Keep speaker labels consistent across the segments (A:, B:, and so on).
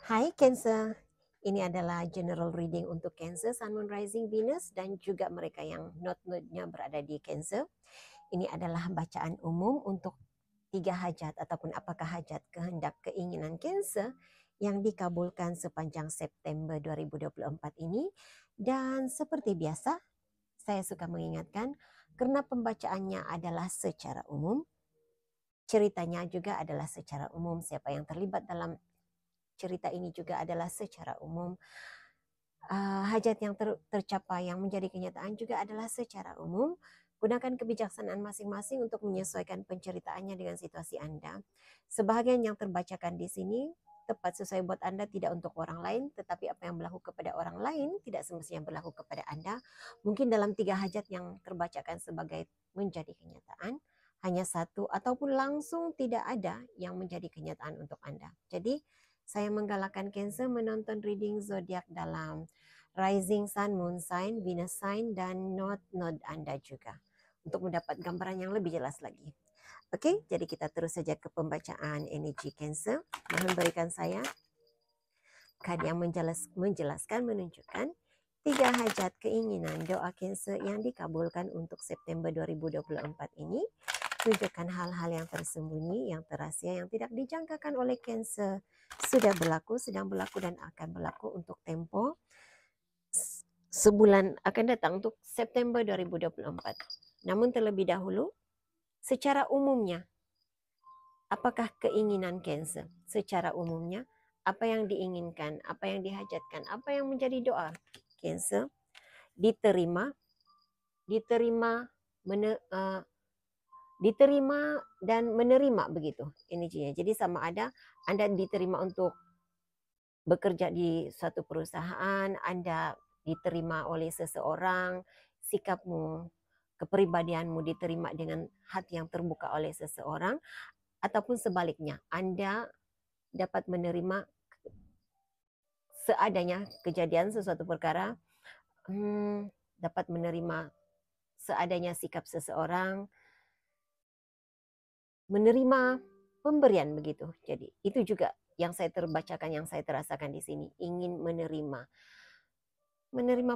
A: Hai Cancer, ini adalah general reading untuk Cancer, Sun, Moon, Rising, Venus, dan juga mereka yang node-node-nya berada di Cancer. Ini adalah bacaan umum untuk 3 hajat ataupun apakah hajat kehendak keinginan Cancer yang dikabulkan sepanjang September 2024 ini. Dan seperti biasa, saya suka mengingatkan karena pembacaannya adalah secara umum, ceritanya juga adalah secara umum, siapa yang terlibat dalam cerita ini juga adalah secara umum. Hajat yang tercapai yang menjadi kenyataan juga adalah secara umum. Gunakan kebijaksanaan masing-masing untuk menyesuaikan penceritaannya dengan situasi Anda. Sebahagian yang terbacakan di sini tepat sesuai buat Anda, tidak untuk orang lain, tetapi apa yang berlaku kepada orang lain tidak semestinya berlaku kepada Anda. Mungkin dalam 3 hajat yang terbacakan sebagai menjadi kenyataan, hanya satu ataupun langsung tidak ada yang menjadi kenyataan untuk Anda. Jadi, saya menggalakkan Cancer menonton reading zodiak dalam rising sun, moon sign, Venus sign, dan node Anda juga untuk mendapat gambaran yang lebih jelas lagi. Oke, jadi kita terus saja ke pembacaan energi Cancer. Mohon berikan saya kad yang menjelaskan menunjukkan 3 hajat keinginan doa Cancer yang dikabulkan untuk September 2024 ini. Tunjukkan hal-hal yang tersembunyi, yang terasia, yang tidak dijangkakan oleh Cancer. Sudah berlaku, sedang berlaku, dan akan berlaku untuk tempo sebulan akan datang untuk September 2024. Namun terlebih dahulu, secara umumnya, apakah keinginan Cancer? Secara umumnya, apa yang diinginkan, apa yang dihajatkan, apa yang menjadi doa Cancer? Diterima, diterima dan menerima, begitu energinya. Jadi sama ada Anda diterima untuk bekerja di suatu perusahaan, Anda diterima oleh seseorang, sikapmu, kepribadianmu diterima dengan hati yang terbuka oleh seseorang, ataupun sebaliknya, Anda dapat menerima seadanya kejadian sesuatu perkara, dapat menerima seadanya sikap seseorang, menerima pemberian, begitu. Jadi itu juga yang saya terbacakan, yang saya terasakan di sini, ingin menerima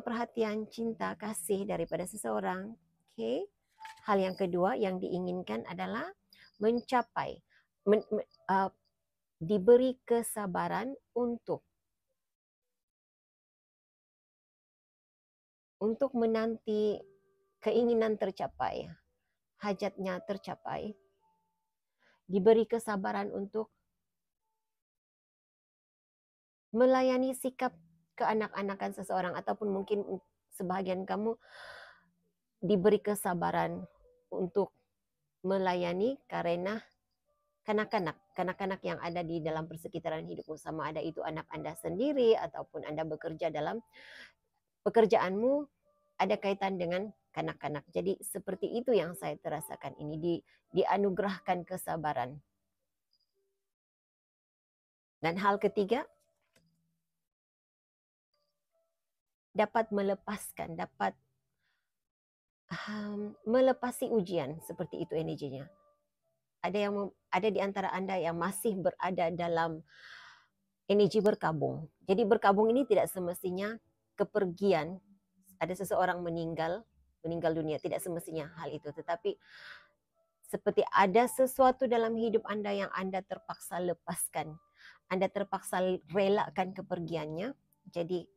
A: perhatian, cinta, kasih daripada seseorang. Oke. Hal yang kedua yang diinginkan adalah mencapai, diberi kesabaran untuk menanti keinginan tercapai, hajatnya tercapai. Diberi kesabaran untuk melayani sikap keanak-anakan seseorang, ataupun mungkin sebahagian kamu diberi kesabaran untuk melayani karena kanak-kanak yang ada di dalam persekitaran hidupmu, sama ada itu anak Anda sendiri ataupun Anda bekerja dalam pekerjaanmu ada kaitan dengan kanak-kanak. Jadi seperti itu yang saya terasakan ini, dianugerahkan kesabaran. Dan hal ketiga, dapat melepaskan, dapat melepasi ujian, seperti itu energinya. Ada di antara Anda yang masih berada dalam energi berkabung. Jadi berkabung ini tidak semestinya kepergian, ada seseorang meninggal dunia, tidak semestinya hal itu, tetapi seperti ada sesuatu dalam hidup Anda yang Anda terpaksa lepaskan, Anda terpaksa relakan kepergiannya. Jadi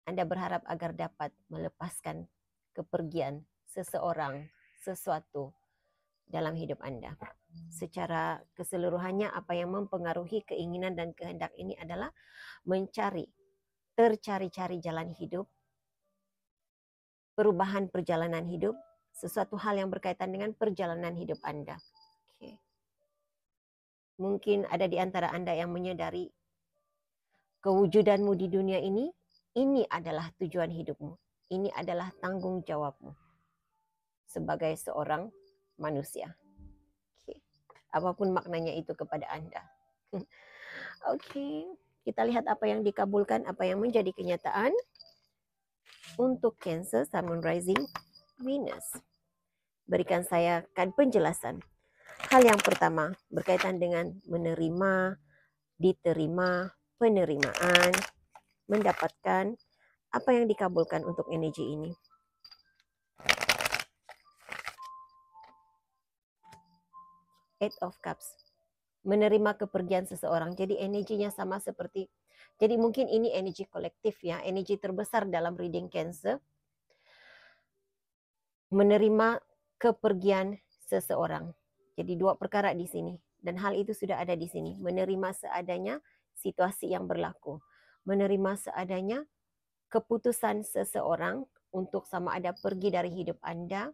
A: Anda berharap agar dapat melepaskan kepergian seseorang, sesuatu dalam hidup Anda. Secara keseluruhannya, apa yang mempengaruhi keinginan dan kehendak ini adalah tercari-cari jalan hidup, perubahan perjalanan hidup, sesuatu hal yang berkaitan dengan perjalanan hidup Anda. Okay. Mungkin ada di antara Anda yang menyadari kewujudanmu di dunia ini adalah tujuan hidupmu. Ini adalah tanggung jawabmu sebagai seorang manusia. Okay. Apapun maknanya itu kepada Anda. Oke, kita lihat apa yang dikabulkan, apa yang menjadi kenyataan untuk Cancer, Sun, Moon, Rising, Venus. Berikan saya kan penjelasan. Hal yang pertama berkaitan dengan menerima, diterima, penerimaan, mendapatkan apa yang dikabulkan untuk energi ini. Eight of Cups. Menerima kepergian seseorang. Jadi energinya sama seperti, jadi mungkin ini energi kolektif ya, energi terbesar dalam reading Cancer. Menerima kepergian seseorang. Jadi dua perkara di sini. Dan hal itu sudah ada di sini. Menerima seadanya situasi yang berlaku. Menerima seadanya keputusan seseorang untuk sama ada pergi dari hidup Anda.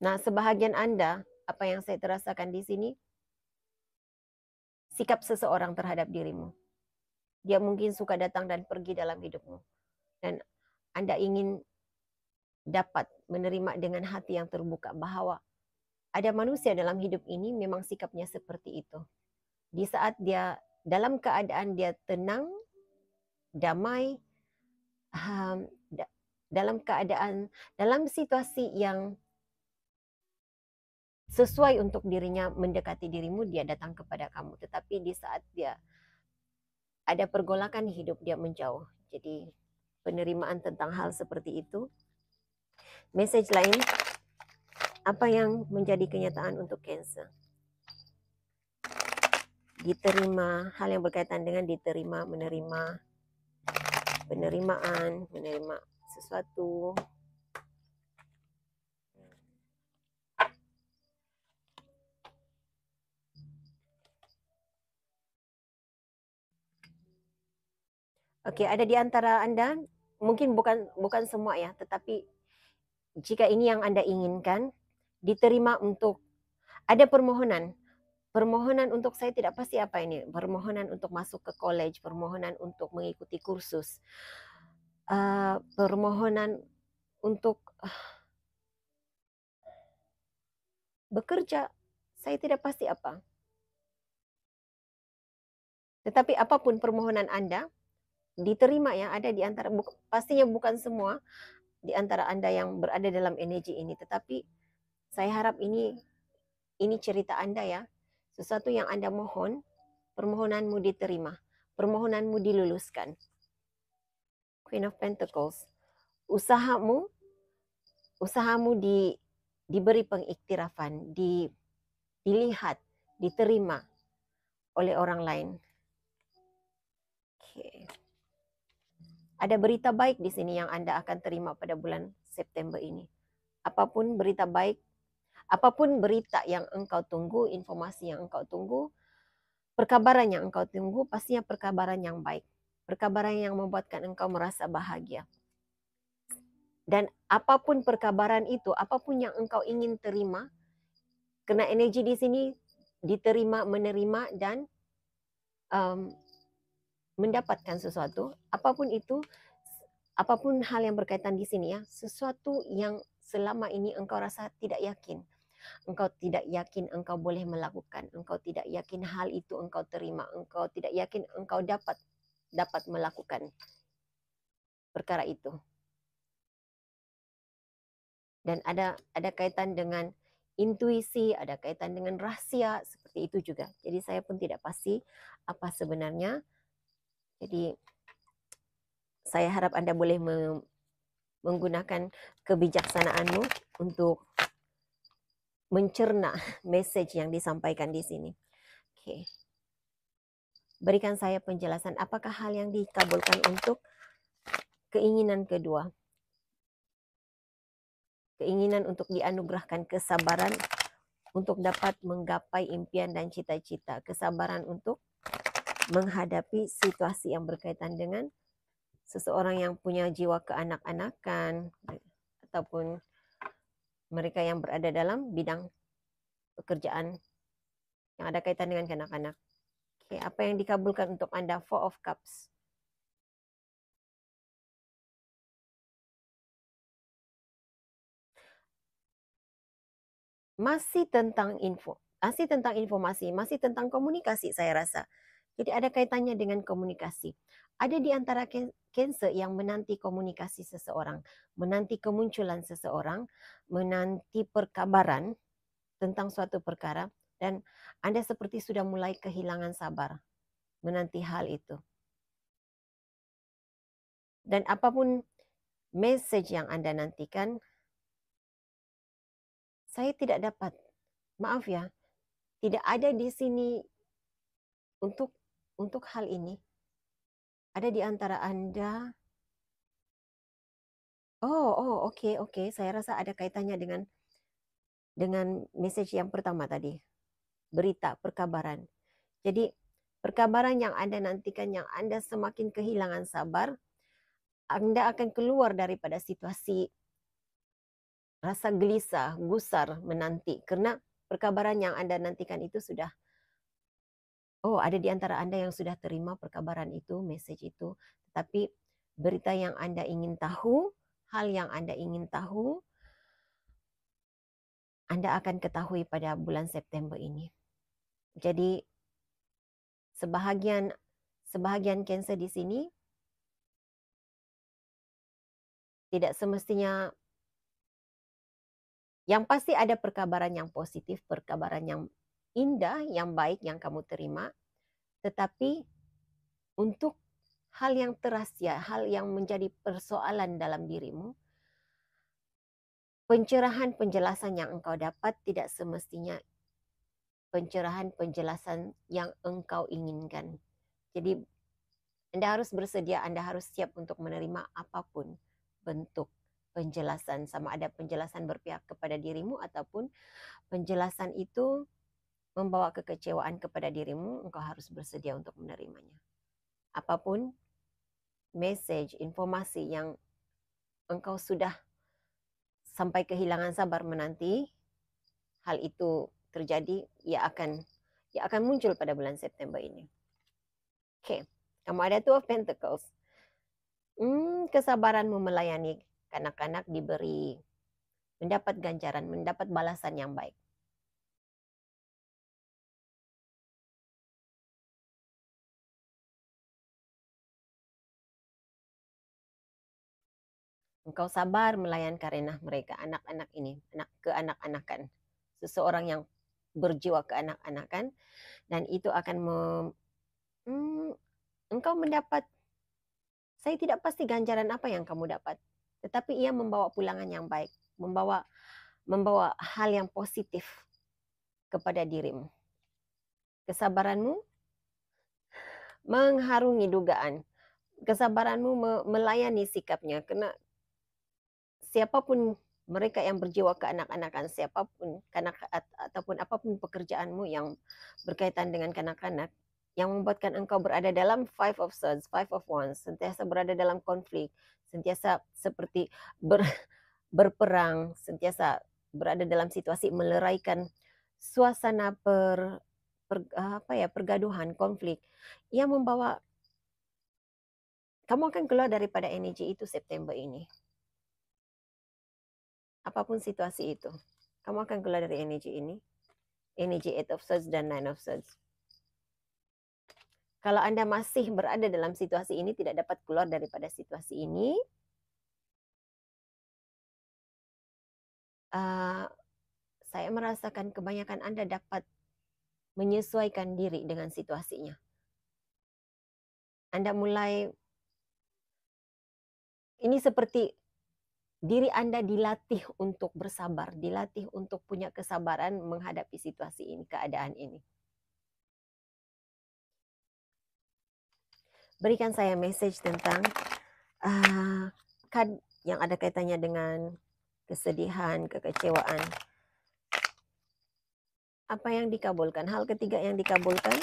A: Nah, sebahagian Anda, apa yang saya terasakan di sini, sikap seseorang terhadap dirimu. Dia mungkin suka datang dan pergi dalam hidupmu. Dan Anda ingin dapat menerima dengan hati yang terbuka bahwa ada manusia dalam hidup ini memang sikapnya seperti itu. Di saat dia dalam keadaan dia tenang, damai, dalam keadaan, dalam situasi yang sesuai untuk dirinya mendekati dirimu, dia datang kepada kamu. Tetapi di saat dia ada pergolakan hidup, dia menjauh. Jadi penerimaan tentang hal seperti itu. Message lain, apa yang menjadi kenyataan untuk Cancer? Diterima, hal yang berkaitan dengan diterima, menerima, penerimaan, menerima sesuatu. Oke, ada di antara Anda, mungkin bukan semua ya, tetapi jika ini yang Anda inginkan, diterima untuk ada permohonan. Permohonan untuk, saya tidak pasti apa ini, permohonan untuk masuk ke college, permohonan untuk mengikuti kursus, permohonan untuk bekerja, saya tidak pasti apa. Tetapi apapun permohonan Anda, diterima ya, ada di antara, pastinya bukan semua di antara Anda yang berada dalam energi ini, tetapi saya harap ini cerita Anda ya, sesuatu yang Anda mohon, permohonanmu diterima, permohonanmu diluluskan. Queen of Pentacles, usahamu diberi pengiktirafan, dilihat, diterima oleh orang lain. Okay. Ada berita baik di sini yang Anda akan terima pada bulan September ini. Apapun berita baik, apapun berita yang engkau tunggu, informasi yang engkau tunggu, perkabaran yang engkau tunggu, pastinya perkabaran yang baik. Perkabaran yang membuatkan engkau merasa bahagia. Dan apapun perkabaran itu, apapun yang engkau ingin terima, kena energi di sini diterima, menerima, dan mendapatkan sesuatu, apapun itu, apapun hal yang berkaitan di sini ya, sesuatu yang selama ini engkau rasa tidak yakin. Engkau tidak yakin engkau boleh melakukan, engkau tidak yakin hal itu engkau terima, engkau tidak yakin engkau dapat melakukan perkara itu. Dan ada kaitan dengan intuisi, ada kaitan dengan rahasia, seperti itu juga. Jadi saya pun tidak pasti apa sebenarnya. Jadi saya harap Anda boleh menggunakan kebijaksanaanmu untuk mencerna message yang disampaikan di sini. Oke. Berikan saya penjelasan apakah hal yang dikabulkan untuk keinginan kedua. Keinginan untuk dianugerahkan kesabaran untuk dapat menggapai impian dan cita-cita. Kesabaran untuk menghadapi situasi yang berkaitan dengan seseorang yang punya jiwa keenak-enakan ataupun mereka yang berada dalam bidang pekerjaan yang ada kaitan dengan kanak-kanak. Oke, apa yang dikabulkan untuk Anda? Four of Cups. Masih tentang informasi, masih tentang komunikasi saya rasa. Jadi ada kaitannya dengan komunikasi. Ada di antara Cancer yang menanti komunikasi seseorang, menanti kemunculan seseorang, menanti perkabaran tentang suatu perkara, dan Anda seperti sudah mulai kehilangan sabar menanti hal itu. Dan apapun message yang Anda nantikan, saya tidak dapat, maaf ya, tidak ada di sini untuk hal ini. Ada di antara Anda. Oke. Saya rasa ada kaitannya dengan message yang pertama tadi. Berita, perkabaran. Jadi, perkabaran yang Anda nantikan, yang Anda semakin kehilangan sabar, Anda akan keluar daripada situasi rasa gelisah, gusar menanti. Karena perkabaran yang Anda nantikan itu sudah, ada di antara Anda yang sudah terima perkabaran itu, message itu. Tetapi berita yang Anda ingin tahu, hal yang Anda ingin tahu, Anda akan ketahui pada bulan September ini. Jadi sebahagian Cancer di sini tidak semestinya, yang pasti ada perkabaran yang positif, perkabaran yang indah, yang baik yang kamu terima, tetapi untuk hal yang terahsia, hal yang menjadi persoalan dalam dirimu, pencerahan penjelasan yang engkau dapat tidak semestinya pencerahan penjelasan yang engkau inginkan. Jadi Anda harus bersedia, Anda harus siap untuk menerima apapun bentuk penjelasan, sama ada penjelasan berpihak kepada dirimu ataupun penjelasan itu membawa kekecewaan kepada dirimu, engkau harus bersedia untuk menerimanya. Apapun message, informasi yang engkau sudah sampai kehilangan sabar menanti, hal itu terjadi, ia akan muncul pada bulan September ini. Oke, kamu ada Two of Pentacles. Kesabaranmu melayani kanak-kanak diberi, mendapat ganjaran, mendapat balasan yang baik. Engkau sabar melayan karena mereka, anak-anak ini, keanak-anakan. Seseorang yang berjiwa keanak-anakan, dan itu akan engkau mendapat, saya tidak pasti ganjaran apa yang kamu dapat, tetapi ia membawa pulangan yang baik, membawa hal yang positif kepada dirimu. Kesabaranmu mengharungi dugaan. Kesabaranmu melayani sikapnya, karena siapapun mereka yang berjiwa keanak-anakan, siapapun ataupun apapun pekerjaanmu yang berkaitan dengan kanak-kanak, yang membuatkan engkau berada dalam Five of Swords, Five of Wands, sentiasa berada dalam konflik, sentiasa seperti berperang, sentiasa berada dalam situasi meleraikan suasana pergaduhan, konflik, yang membawa kamu akan keluar daripada energi itu September ini. Apapun situasi itu, kamu akan keluar dari energi ini. Energi Eight of Swords dan Nine of Swords. Kalau Anda masih berada dalam situasi ini, tidak dapat keluar daripada situasi ini, saya merasakan kebanyakan Anda dapat menyesuaikan diri dengan situasinya. Anda mulai, ini seperti diri Anda dilatih untuk bersabar, dilatih untuk punya kesabaran menghadapi situasi ini, keadaan ini. Berikan saya message tentang kad yang ada kaitannya dengan kesedihan, kekecewaan. Apa yang dikabulkan? Hal ketiga yang dikabulkan,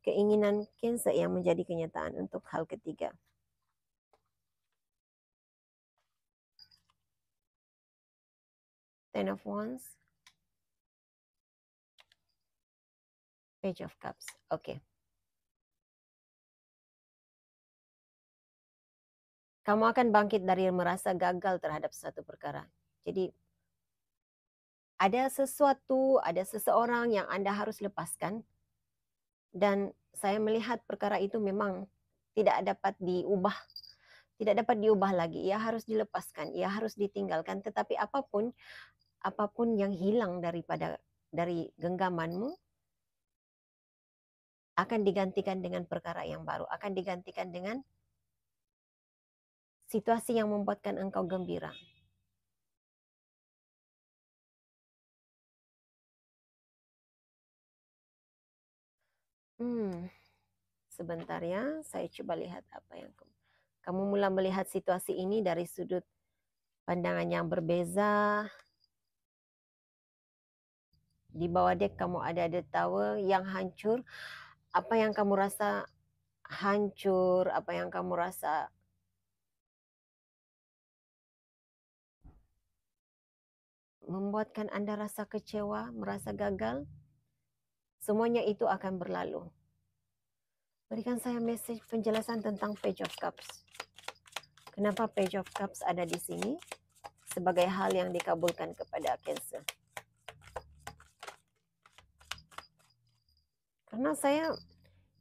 A: keinginan Cancer yang menjadi kenyataan untuk hal ketiga. Ten of Wands, Page of Cups. Oke. Kamu akan bangkit dari merasa gagal terhadap suatu perkara. Jadi ada seseorang yang Anda harus lepaskan, dan saya melihat perkara itu memang tidak dapat diubah. Tidak dapat diubah lagi. Ia harus dilepaskan, ia harus ditinggalkan. Tetapi apapun yang hilang dari genggamanmu akan digantikan dengan perkara yang baru, akan digantikan dengan situasi yang membuatkan engkau gembira. Sebentar ya, saya coba lihat apa yang kamu mulai melihat situasi ini dari sudut pandangan yang berbeza. Di bawah dek kamu ada the tower yang hancur. Apa yang kamu rasa hancur, apa yang kamu rasa membuatkan Anda rasa kecewa, merasa gagal, semuanya itu akan berlalu. Berikan saya message penjelasan tentang Page of Cups. Kenapa Page of Cups ada di sini? Sebagai hal yang dikabulkan kepada Cancer. Karena saya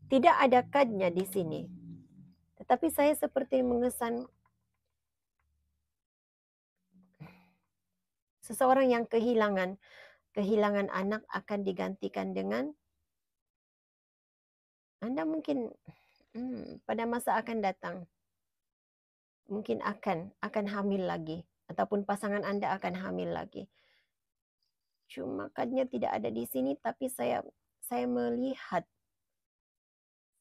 A: tidak ada card-nya di sini. Tetapi saya seperti mengesan seseorang yang kehilangan anak akan digantikan dengan Anda mungkin pada masa akan datang mungkin akan hamil lagi ataupun pasangan Anda akan hamil lagi. Cuma card-nya tidak ada di sini, tapi saya melihat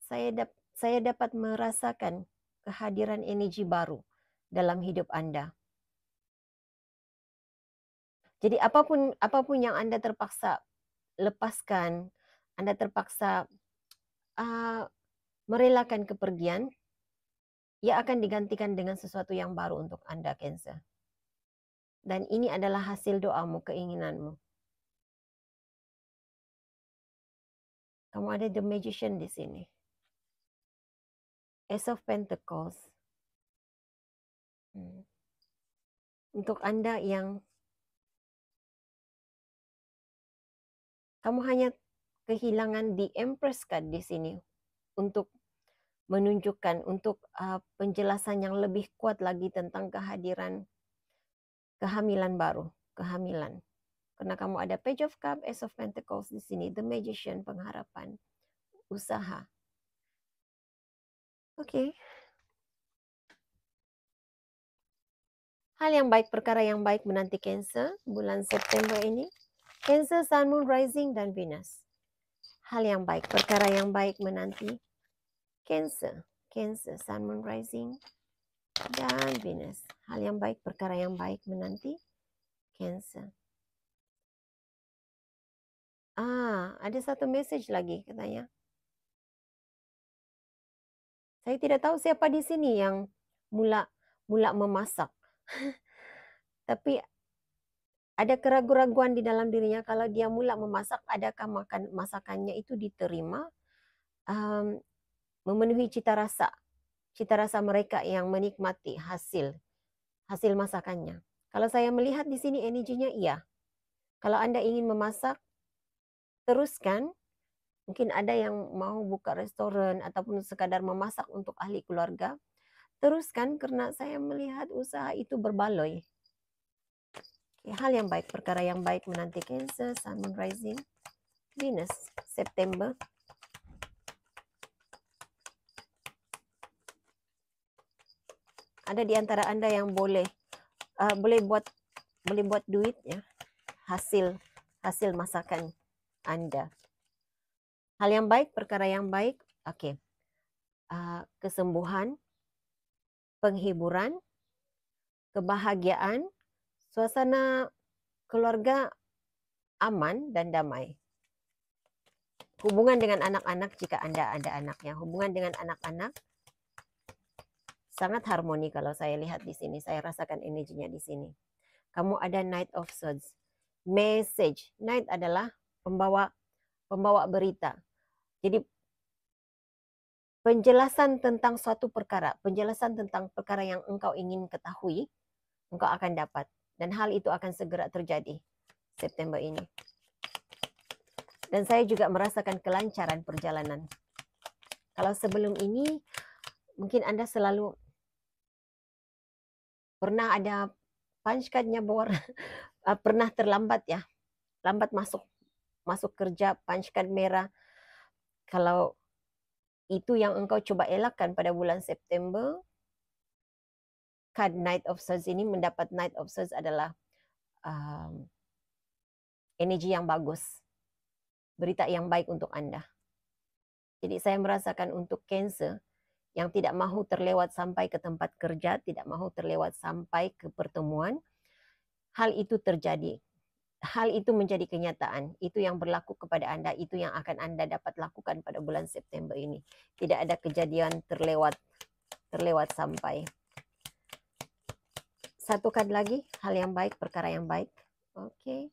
A: saya dapat merasakan kehadiran energi baru dalam hidup Anda. Jadi apapun yang Anda terpaksa lepaskan, Anda terpaksa merelakan kepergian, ia akan digantikan dengan sesuatu yang baru untuk Anda, Cancer. Dan ini adalah hasil doamu, keinginanmu. Kamu ada The Magician di sini. Ace of Pentacles. Untuk Anda yang kamu hanya kehilangan the Empress card di sini untuk menunjukkan, untuk penjelasan yang lebih kuat lagi tentang kehadiran kehamilan baru, kehamilan. Karena kamu ada Page of Cups, Ace of Pentacles di sini, The Magician, pengharapan, usaha. Oke. Hal yang baik, perkara yang baik menanti Cancer bulan September ini. Cancer, Sun, Moon, Rising, dan Venus. Hal yang baik, perkara yang baik menanti Cancer. Cancer, Sun, Moon, Rising, dan Venus. Hal yang baik, perkara yang baik menanti Cancer. Ada satu message lagi katanya. Saya tidak tahu siapa di sini yang mula memasak. Tapi ada keraguan-raguan di dalam dirinya kalau dia mula memasak, adakah masakannya itu diterima, memenuhi cita rasa mereka yang menikmati hasil masakannya. Kalau saya melihat di sini energinya iya. Kalau Anda ingin memasak, teruskan. Mungkin ada yang mau buka restoran ataupun sekadar memasak untuk ahli keluarga. Teruskan karena saya melihat usaha itu berbaloi. Hal yang baik, perkara yang baik menanti Cancer, Sun, Moon, Rising, Venus, September. Ada di antara Anda yang boleh buat duit ya, hasil masakan Anda. Hal yang baik, perkara yang baik, oke. Kesembuhan, penghiburan, kebahagiaan, suasana keluarga aman dan damai. Hubungan dengan anak-anak jika Anda ada anaknya. Hubungan dengan anak-anak sangat harmoni kalau saya lihat di sini. Saya rasakan energinya di sini. Kamu ada Knight of Swords. Message. Knight adalah pembawa berita. Jadi penjelasan tentang suatu perkara, penjelasan tentang perkara yang engkau ingin ketahui, engkau akan dapat. Dan hal itu akan segera terjadi September ini. Dan saya juga merasakan kelancaran perjalanan. Kalau sebelum ini mungkin Anda selalu pernah ada punch card-nya berwarna, pernah terlambat ya, lambat masuk kerja, punch card merah. Kalau itu yang engkau coba elakkan pada bulan September, card Knight of Swords ini mendapat Knight of Swords adalah energi yang bagus, berita yang baik untuk Anda. Jadi saya merasakan untuk Cancer yang tidak mahu terlewat sampai ke tempat kerja, tidak mahu terlewat sampai ke pertemuan, hal itu terjadi. Hal itu menjadi kenyataan. Itu yang berlaku kepada Anda, itu yang akan Anda dapat lakukan pada bulan September ini. Tidak ada kejadian terlewat sampai. Satu kali lagi, hal yang baik, perkara yang baik. Oke.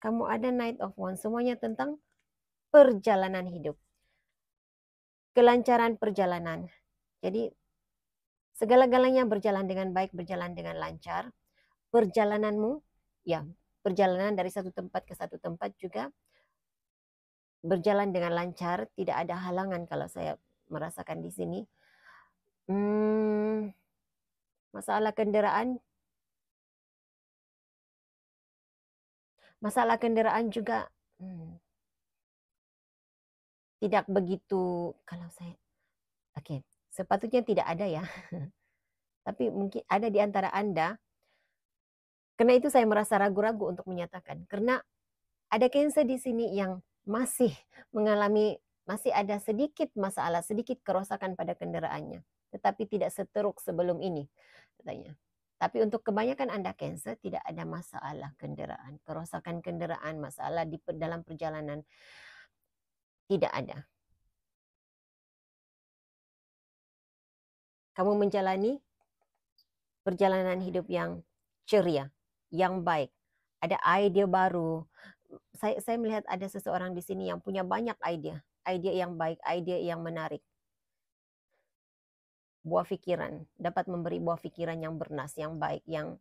A: Kamu ada Knight of Wands, semuanya tentang perjalanan hidup. Kelancaran perjalanan. Jadi segala-galanya berjalan dengan baik, berjalan dengan lancar. Perjalananmu, ya, perjalanan dari satu tempat ke satu tempat juga berjalan dengan lancar, tidak ada halangan kalau saya merasakan di sini. Masalah kendaraan juga tidak begitu, kalau saya, oke, sepatutnya tidak ada ya. Tapi mungkin ada di antara Anda. Karena itu saya merasa ragu-ragu untuk menyatakan. Karena ada Cancer di sini yang masih ada sedikit masalah, sedikit kerusakan pada kendaraannya. Tetapi tidak seteruk sebelum ini, katanya. Tapi untuk kebanyakan Anda Cancer tidak ada masalah kendaraan. Kerusakan kendaraan, masalah dalam perjalanan, tidak ada. Kamu menjalani perjalanan hidup yang ceria, yang baik. Ada ide baru. Saya melihat ada seseorang di sini yang punya banyak ide yang baik, ide yang menarik. Buah pikiran, dapat memberi buah pikiran yang bernas, yang baik, yang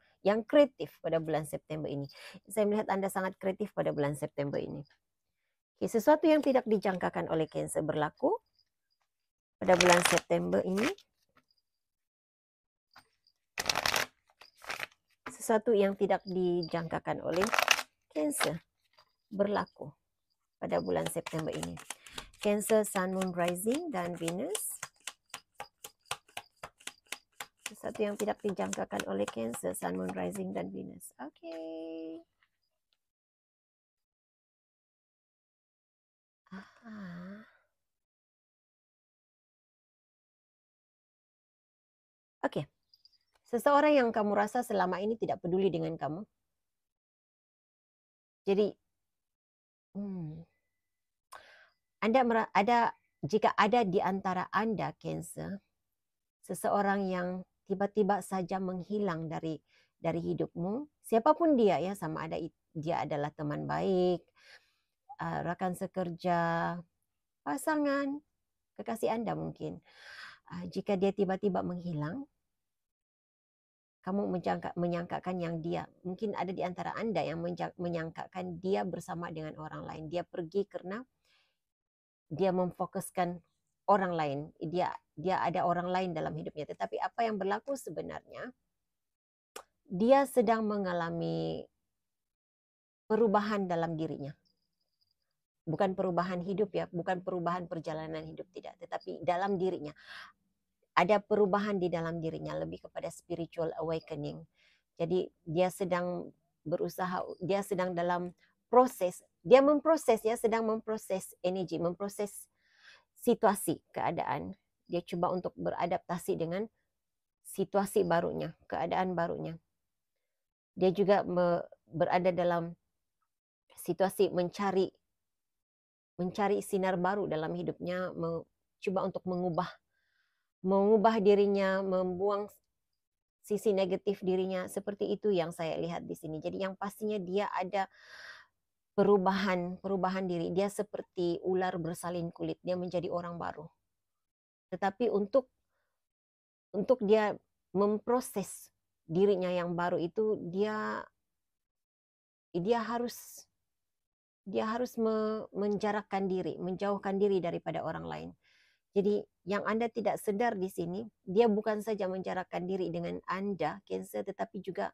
A: kreatif pada bulan September ini. Saya melihat Anda sangat kreatif pada bulan September ini. Sesuatu yang tidak dijangkakan oleh Cancer berlaku pada bulan September ini. Sesuatu yang tidak dijangkakan oleh Cancer berlaku pada bulan September ini. Cancer, Sun, Moon, Rising, dan Venus. Sesuatu yang tidak dijangkakan oleh Cancer, Sun, Moon, Rising, dan Venus. Oke. Oke. Seseorang yang kamu rasa selama ini tidak peduli dengan kamu. Jadi, jika ada di antara Anda Cancer, seseorang yang tiba-tiba saja menghilang dari hidupmu, siapapun dia ya, sama ada dia adalah teman baik, rekan sekerja, pasangan, kekasih Anda mungkin. Jika dia tiba-tiba menghilang, kamu menyangkakan yang dia, mungkin ada di antara Anda yang menyangkakan dia bersama dengan orang lain. Dia pergi karena dia memfokuskan orang lain. Dia ada orang lain dalam hidupnya. Tetapi apa yang berlaku sebenarnya, dia sedang mengalami perubahan dalam dirinya. Bukan perubahan hidup ya, bukan perubahan perjalanan hidup, tidak. Tetapi dalam dirinya. Ada perubahan di dalam dirinya, lebih kepada spiritual awakening. Jadi dia sedang berusaha, dia sedang dalam proses, dia sedang memproses energi, memproses situasi, keadaan. Dia coba untuk beradaptasi dengan situasi barunya, keadaan barunya. Dia juga berada dalam situasi mencari sinar baru dalam hidupnya, coba untuk mengubah dirinya, membuang sisi negatif dirinya. Seperti itu yang saya lihat di sini. Jadi yang pastinya dia ada perubahan diri. Dia seperti ular bersalin kulit, dia menjadi orang baru. Tetapi untuk dia memproses dirinya yang baru itu, dia harus menjarakkan diri, menjauhkan diri daripada orang lain. Jadi yang Anda tidak sedar di sini, dia bukan saja menjarakkan diri dengan Anda, Cancer, tetapi juga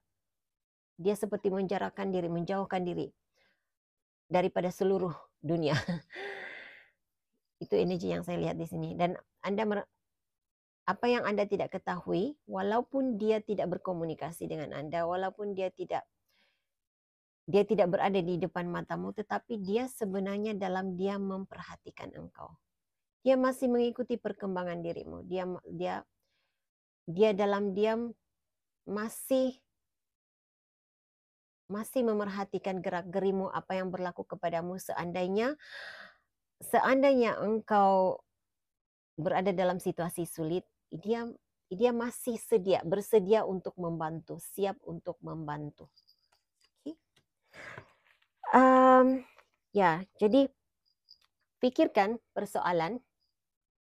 A: dia seperti menjarakkan diri, menjauhkan diri daripada seluruh dunia. Itu energi yang saya lihat di sini. Dan apa yang Anda tidak ketahui, walaupun dia tidak berkomunikasi dengan Anda, walaupun dia tidak berada di depan matamu, tetapi dia sebenarnya dalam diam memperhatikan engkau. Dia masih mengikuti perkembangan dirimu. Dia dalam diam masih memerhatikan gerak-gerimu, apa yang berlaku kepadamu. Seandainya engkau berada dalam situasi sulit, dia masih bersedia untuk membantu, siap untuk membantu. Okay. Ya, jadi pikirkan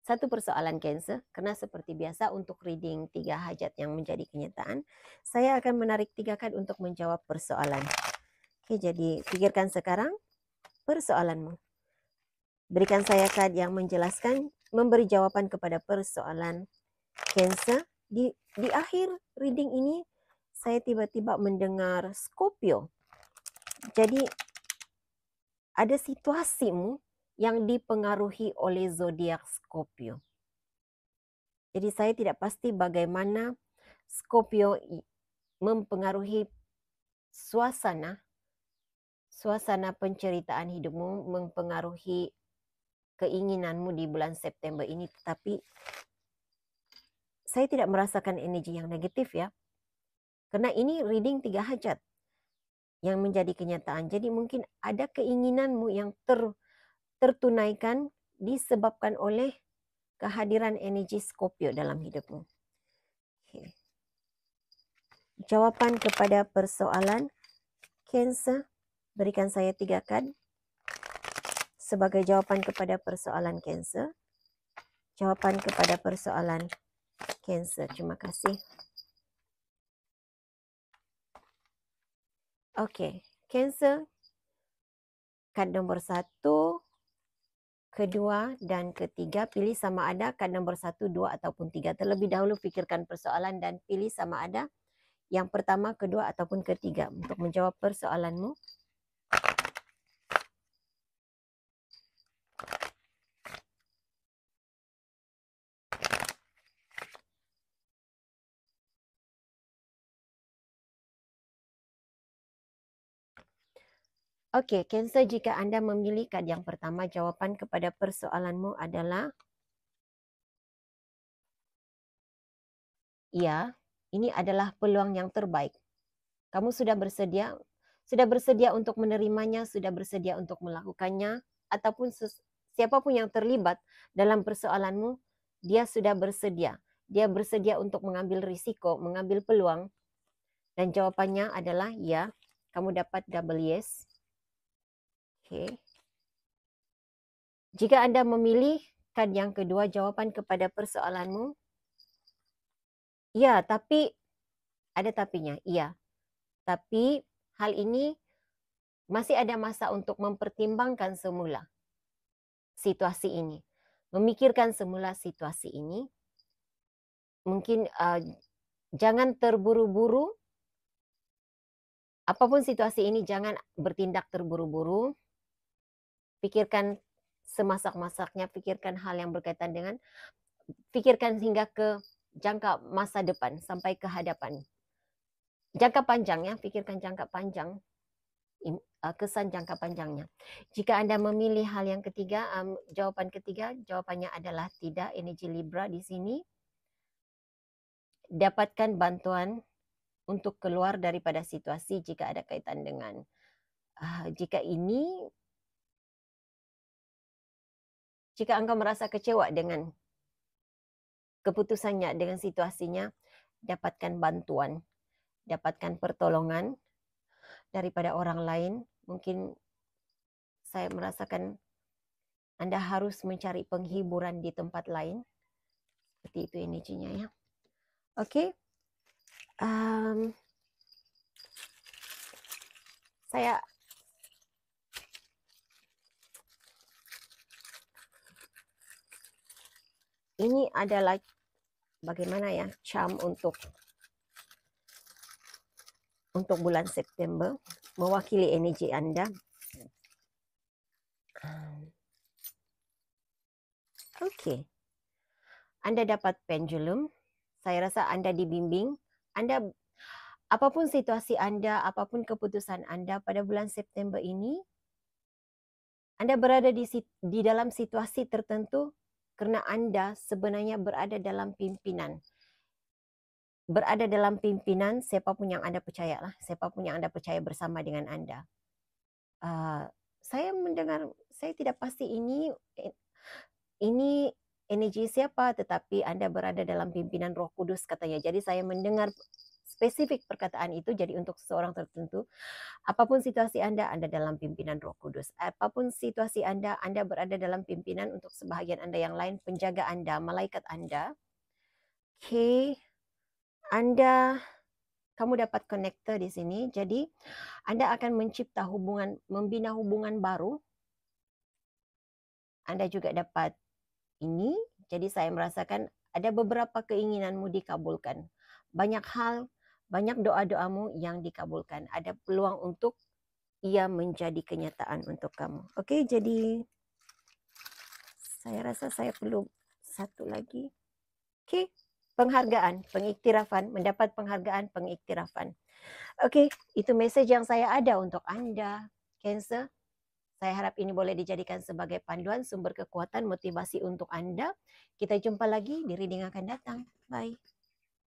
A: satu persoalan Cancer, karena seperti biasa untuk reading 3 hajat yang menjadi kenyataan, saya akan menarik 3 kad untuk menjawab persoalan. Oke, jadi pikirkan sekarang persoalanmu. Berikan saya kad yang menjelaskan, memberi jawaban kepada persoalan Cancer. Di akhir reading ini, saya tiba-tiba mendengar Scorpio. Jadi, ada situasimu yang dipengaruhi oleh zodiak Scorpio. Jadi saya tidak pasti bagaimana Scorpio mempengaruhi suasana penceritaan hidupmu, mempengaruhi keinginanmu di bulan September ini, tetapi saya tidak merasakan energi yang negatif ya. Karena ini reading 3 hajat yang menjadi kenyataan. Jadi mungkin ada keinginanmu yang tertunaikan disebabkan oleh kehadiran energi Scorpio dalam hidupmu. Okay. Jawaban kepada persoalan Cancer, berikan saya 3 kad sebagai jawaban kepada persoalan Cancer. Jawaban kepada persoalan Cancer. Terima kasih. Okey, Cancer, kad nombor 1, kedua dan ketiga, pilih sama ada kad nombor 1, 2 ataupun 3. Terlebih dahulu fikirkan persoalan dan pilih sama ada yang pertama, kedua ataupun ketiga untuk menjawab persoalanmu. Okey, Cancer, jika anda memilih kad yang pertama, jawapan kepada persoalanmu adalah ya, ini adalah peluang yang terbaik. Kamu sudah bersedia untuk menerimanya, sudah bersedia untuk melakukannya, ataupun siapapun yang terlibat dalam persoalanmu, dia sudah bersedia. Dia bersedia untuk mengambil risiko, mengambil peluang. Dan jawapannya adalah ya, kamu dapat double yes. Okay. Jika anda memilih kad yang kedua, jawapan kepada persoalanmu, ya, tapi ada tapinya, iya. Tapi hal ini masih ada masa untuk mempertimbangkan semula situasi ini. Memikirkan semula situasi ini. Mungkin jangan terburu-buru. Apapun situasi ini, jangan bertindak terburu-buru. Pikirkan semasak-masaknya, pikirkan hal yang berkaitan dengan, pikirkan hingga ke jangka masa depan, sampai ke hadapan. Jangka panjang ya, pikirkan jangka panjang, kesan jangka panjangnya. Jika anda memilih hal yang ketiga, jawaban ketiga, jawabannya adalah tidak, energi Libra di sini. Dapatkan bantuan untuk keluar daripada situasi jika ada kaitan dengan jika engkau merasa kecewa dengan keputusannya, dengan situasinya, dapatkan bantuan, dapatkan pertolongan daripada orang lain. Mungkin saya merasakan anda harus mencari penghiburan di tempat lain. Seperti itu energinya ya. Oke. ini adalah bagaimana ya charm untuk bulan September, mewakili energi Anda. Oke. Anda dapat pendulum. Saya rasa Anda dibimbing. Anda, apapun situasi Anda, apapun keputusan Anda pada bulan September ini, Anda berada di dalam situasi tertentu kerana Anda sebenarnya berada dalam pimpinan. Berada dalam pimpinan siapapun yang Anda percayalah, siapapun yang Anda percaya bersama dengan Anda. Saya mendengar, saya tidak pasti ini energi siapa, tetapi Anda berada dalam pimpinan Roh Kudus katanya. Jadi saya mendengar spesifik perkataan itu, jadi untuk seseorang tertentu, apapun situasi Anda dalam pimpinan Roh Kudus. Apapun situasi Anda berada dalam pimpinan untuk sebahagian Anda yang lain, penjaga Anda, malaikat Anda. Okay. Kamu dapat konektor di sini, jadi Anda akan mencipta hubungan, membina hubungan baru. Anda juga dapat ini, jadi saya merasakan ada beberapa keinginanmu dikabulkan. Banyak hal, banyak doa-doamu yang dikabulkan. Ada peluang untuk ia menjadi kenyataan untuk kamu. Okey, jadi saya rasa saya perlu satu lagi. Okey, penghargaan, pengiktirafan, mendapat penghargaan, pengiktirafan. Okey, itu mesej yang saya ada untuk Anda, Cancer. Saya harap ini boleh dijadikan sebagai panduan, sumber kekuatan, motivasi untuk Anda. Kita jumpa lagi di reading akan datang. Bye.